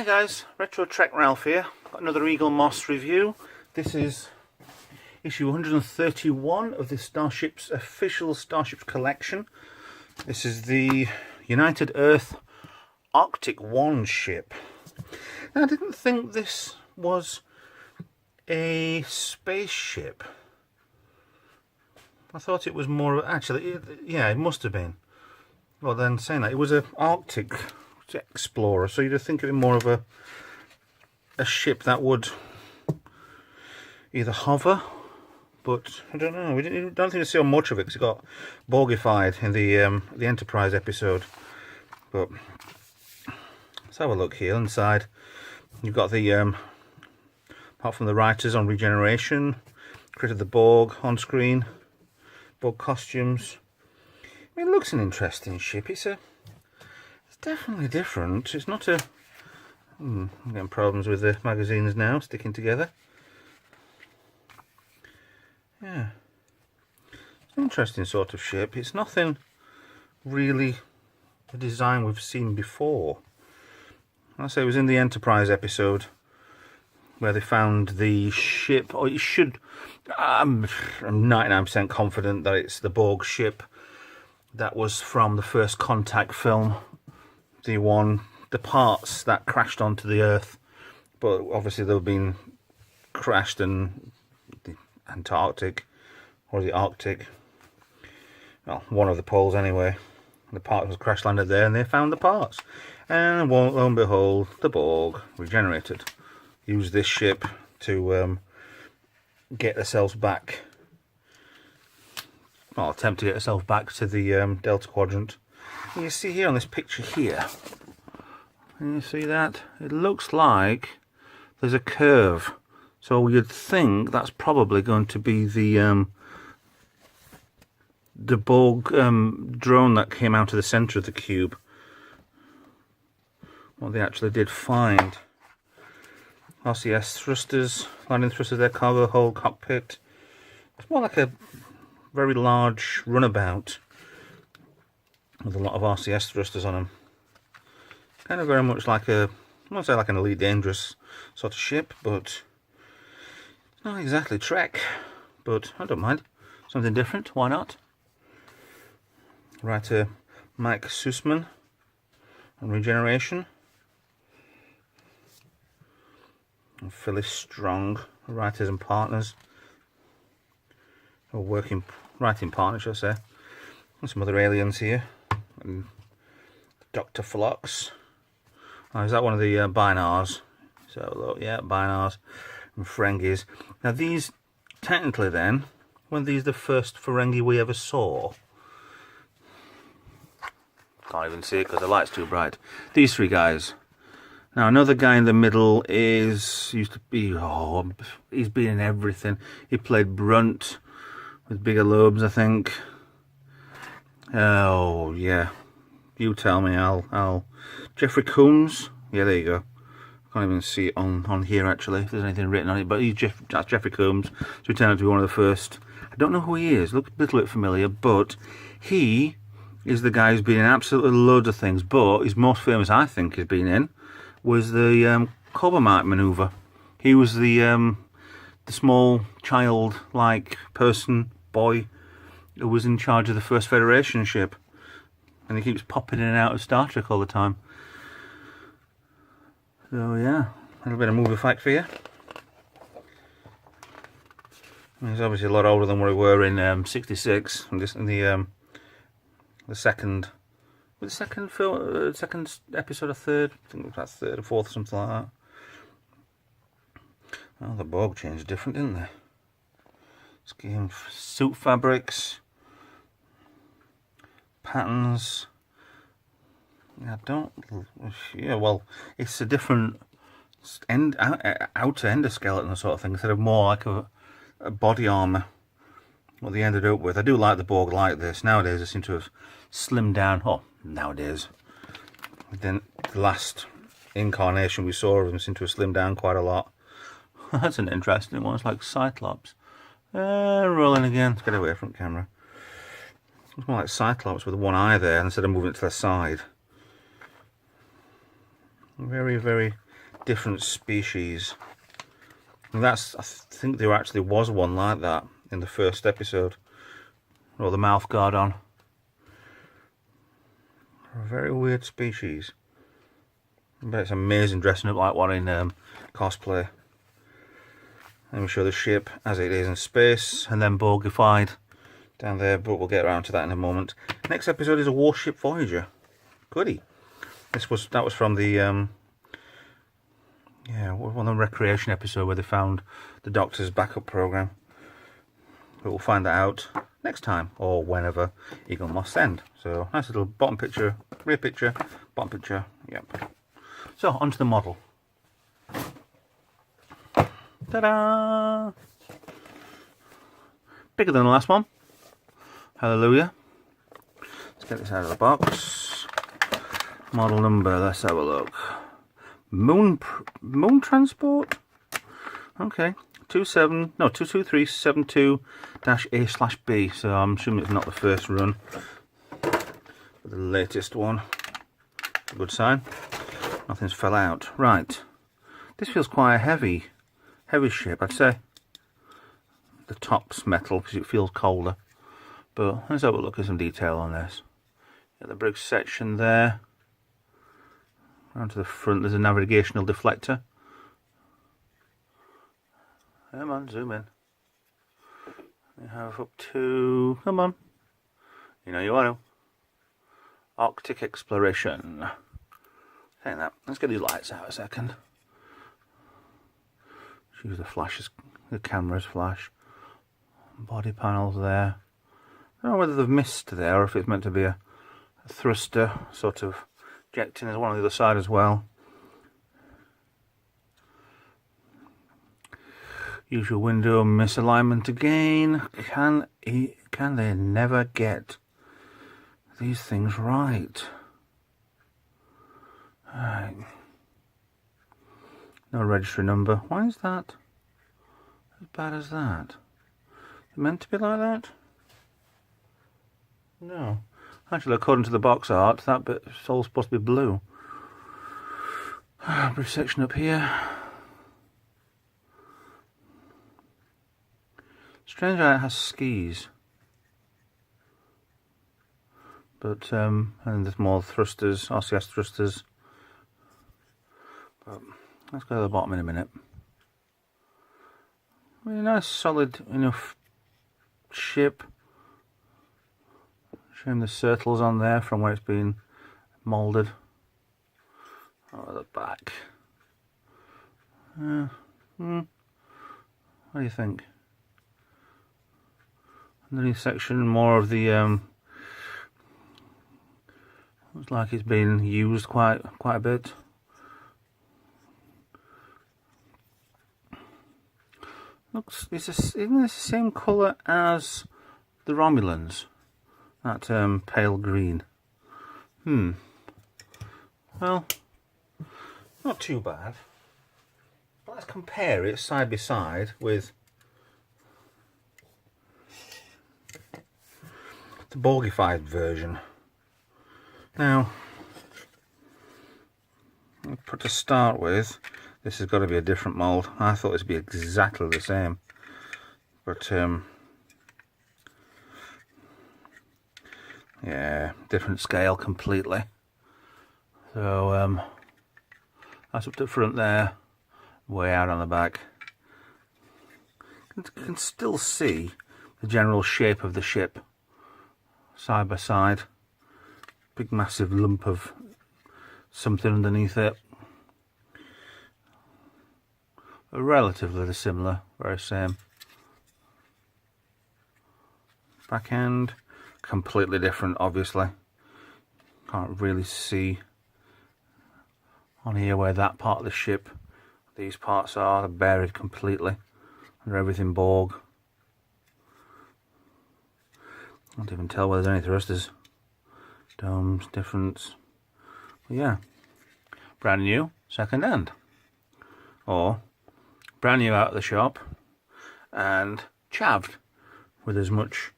guys, Retro Trek Ralph here. Got another Eaglemoss review. This is issue 131 of the Starship's official Starships collection. This is the United Earth Arctic 1 ship. Now, I didn't think this was a spaceship. I thought it was more, actually, yeah, it must have been. Well, then saying that, it was an Arctic explorer, so you'd think it would be more of a ship that would either hover, but I don't know. Don't think we saw much of it because it got bogified in the Enterprise episode. But let's have a look here inside. You've got the apart from the writers on regeneration, created the Borg on screen, Borg costumes. I mean, it looks an interesting ship. It's definitely different. It's not a... I'm getting problems with the magazines now, sticking together. Yeah. It's an interesting sort of ship. It's nothing really a design we've seen before. I say it was in the Enterprise episode where they found the ship, or it should... I'm 99% confident that it's the Borg ship that was from the First Contact film. The parts that crashed onto the Earth, but obviously they've been crashed in the Antarctic or the Arctic, well, one of the poles anyway. The part was crash landed there and they found the parts, and lo and behold, the Borg regenerated, used this ship to get themselves back, well, attempt to get themselves back to the Delta Quadrant. And you see here on this picture here, can you see that? It looks like there's a curve. So you'd think that's probably going to be the Borg drone that came out of the centre of the cube. What they actually did find. RCS thrusters, landing thrusters, their cargo hold, cockpit. It's more like a very large runabout with a lot of RCS thrusters on them. Kind of very much like I won't say like an Elite Dangerous sort of ship, but it's not exactly Trek. But I don't mind. Something different, why not? Writer Mike Sussman on regeneration. And Phyllis Strong, writers and partners. Or writing partners, shall I say. And some other aliens here. And Dr. Phlox. Oh, is that one of the Binars? So look, yeah, Binars and Ferengis. Now these, technically then, when these the first Ferengi we ever saw? Can't even see it because the light's too bright. These three guys. Now another guy in the middle used to be, he's been in everything. He played Brunt with bigger lobes, I think. Oh yeah, you tell me. I'll. Jeffrey Combs. Yeah, there you go. I can't even see it on here actually, if there's anything written on it. But that's Jeffrey Combs. So he turned out to be one of the first. I don't know who he is. Looks a little bit familiar, but he is the guy who's been in absolutely loads of things. But his most famous, I think, has been in was the Coburn maneuver. He was the small child-like boy who was in charge of the first Federation ship, and he keeps popping in and out of Star Trek all the time. So yeah, a little bit of movie fact for you. He's obviously a lot older than we were in '66, and just in the second film, second episode or third, I think that's third or fourth, something like that. Oh, the Borg changed different, didn't they? Scheme suit fabrics, patterns. Yeah, well, it's a different outer endoskeleton sort of thing, instead of more like a body armour. What they ended up with. I do like the Borg like this. Nowadays they seem to have slimmed down. Oh, nowadays. Then the last incarnation we saw of them seemed to have slimmed down quite a lot. That's an interesting one. It's like Cyclops. Rolling again. Let's get away from camera. It's more like Cyclops with one eye there instead of moving it to the side. Very, very different species. And I think there actually was one like that in the first episode. Or the mouth guard on. A very weird species. But it's amazing dressing up like one in cosplay. Let me show the ship as it is in space, and then Borgified down there, but we'll get around to that in a moment. Next episode is a Warship Voyager. Goody. That was from the one of the recreation episode where they found the Doctor's backup program. But we'll find that out next time, or whenever Eaglemoss send. So nice little bottom picture, rear picture, bottom picture. Yep. So onto the model. Ta-da! Bigger than the last one. Hallelujah. Let's get this out of the box. Model number, let's have a look. Moon Transport? Okay. 22372-A/B. So I'm assuming it's not the first run, but the latest one. Good sign. Nothing's fell out. Right. This feels quite a heavy ship, I'd say. The top's metal because it feels colder. But let's have a look at some detail on this. Got the bridge section there. Around to the front, there's a navigational deflector. Come on, zoom in. We have up to, come on. You know you want to. Arctic exploration. Saying that. Let's get these lights out a second. Use the flashes, the camera's flash. Body panels there. I don't know whether they've missed there or if it's meant to be a thruster sort of ejecting. There's one on the other side as well. Usual window misalignment again. Can they never get these things right? Right. No registry number. Why is that as bad as that? Is it meant to be like that? No. Actually, according to the box art, that bit's all supposed to be blue. Bridge section up here. Strange how it has skis. But, and there's more thrusters, RCS thrusters. But let's go to the bottom in a minute. Really nice, solid enough ship. Showing the circles on there from where it's been moulded. Oh, the back. What do you think? Underneath section, more of the looks like it's been used quite a bit. Looks, isn't this the same colour as the Romulans? That pale green. Well, not too bad. But let's compare it side by side with the Borgified version. Now, to start with, this has got to be a different mould. I thought this would be exactly the same, but yeah, different scale completely. So that's up to the front there, way out on the back. You can still see the general shape of the ship side by side. Big massive lump of something underneath it. Relatively similar, very same. Back end, completely different obviously. Can't really see on here where that part of the ship, these parts are, they're buried completely under everything Borg. Can't even tell whether there's any thrusters. Domes, difference. But yeah, brand new, second hand. Or brand new out of the shop and chavved with as much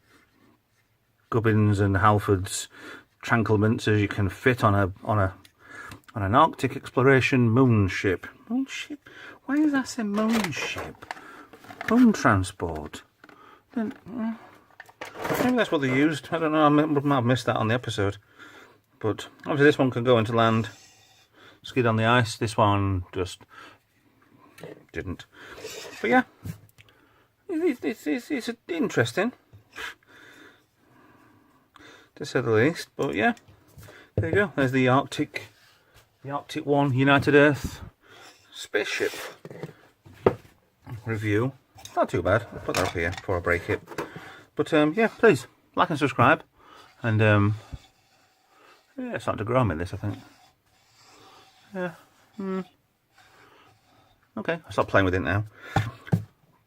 gubbins and Halfords tranklements as you can fit on an Arctic exploration moon ship. Moonship? Why does that say moonship? Moon transport. Then, maybe that's what they used. I don't know. I might have missed that on the episode. But obviously this one can go into land, skid on the ice. This one just didn't. But yeah, it's interesting, to say the least. But yeah, there you go. There's the Arctic 1 United Earth spaceship review. Not too bad. I'll put that up here before I break it. But yeah, please like and subscribe. And yeah, it's starting to grow on me, this, I think. Yeah. Okay, I'll stop playing with it now.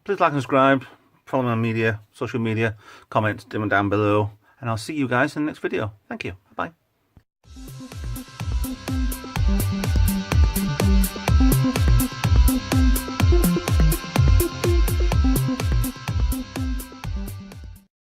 Please like and subscribe. Follow me on social media, comment down below. And I'll see you guys in the next video. Thank you. Bye-bye.